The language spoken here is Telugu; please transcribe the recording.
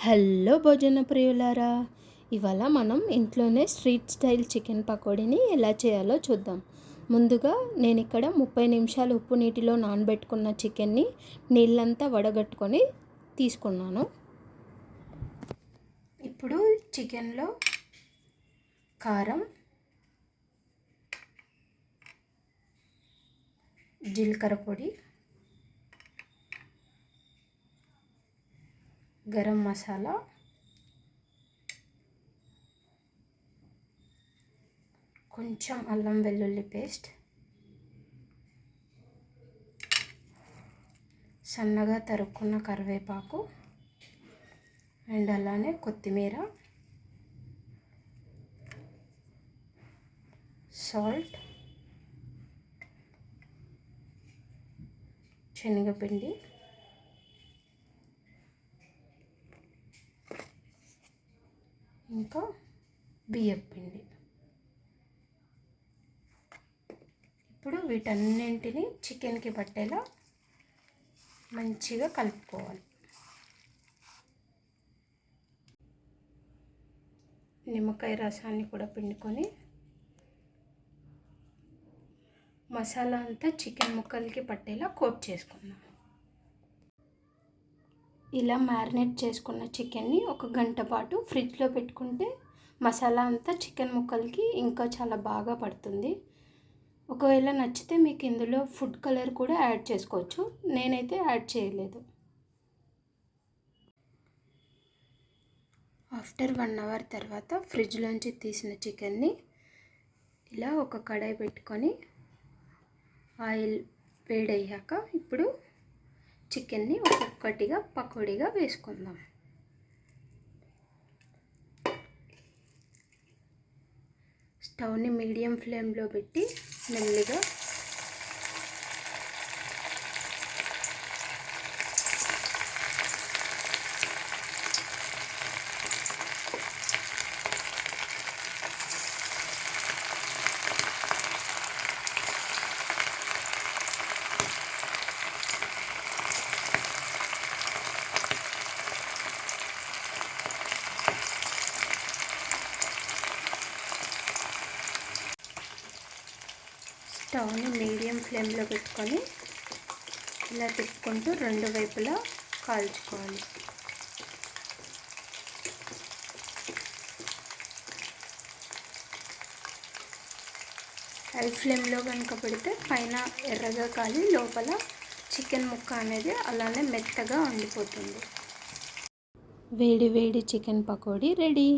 హలో భోజన ప్రియులారా, ఇవాళ మనం ఇంట్లోనే స్ట్రీట్ స్టైల్ చికెన్ పకోడీని ఎలా చేయాలో చూద్దాం. ముందుగా నేను ఇక్కడ 30 నిమిషాలు ఉప్పు నీటిలో నానబెట్టుకున్న చికెన్ని నీళ్ళంతా వడగట్టుకొని తీసుకున్నాను. ఇప్పుడు చికెన్లో కారం, జీలకర్ర పొడి, గరం మసాలా, కొంచెం అల్లం వెల్లుల్లి పేస్ట్, సన్నగా తరుక్కున్న కరివేపాకు అండ్ అలానే కొత్తిమీర, సాల్ట్, శనగపిండి, ఇంకా బియ్యపిండి. ఇప్పుడు వీటన్నింటినీ చికెన్కి పట్టేలా మంచిగా కలుపుకోవాలి. నిమ్మకాయ రసాన్ని కూడా పిండుకొని మసాలా అంతా చికెన్ ముక్కలకి పట్టేలా కోట్ చేసుకుందాం. ఇలా మ్యారినేట్ చేసుకున్న చికెన్ని 1 గంట పాటు ఫ్రిడ్జ్లో పెట్టుకుంటే మసాలా అంతా చికెన్ ముక్కలకి ఇంకా చాలా బాగా పడుతుంది. ఒకవేళ నచ్చితే మీకు ఇందులో ఫుడ్ కలర్ కూడా యాడ్ చేసుకోవచ్చు. నేనైతే యాడ్ చేయలేదు. ఆఫ్టర్ 1 అవర్ తర్వాత ఫ్రిడ్జ్లోంచి తీసిన చికెన్ని ఇలా ఒక కడాయి పెట్టుకొని ఆయిల్ వేడయ్యాక ఇప్పుడు చికెన్ని ఒక్కొక్కటిగా పకోడీగా వేసుకుందాం. స్టవ్ని మీడియం ఫ్లేమ్లో పెట్టి మెల్లిగా స్టవ్ని మీడియం ఫ్లేమ్లో పెట్టుకొని ఇలా తిప్పుకుంటూ 2 వైపులా కాల్చుకోవాలి. హై ఫ్లేమ్లో కనుక పెడితే పైన ఎర్రగా కాలి లోపల చికెన్ ముక్క అనేది అలానే మెత్తగా ఉండిపోతుంది. వేడి వేడి చికెన్ పకోడీ రెడీ.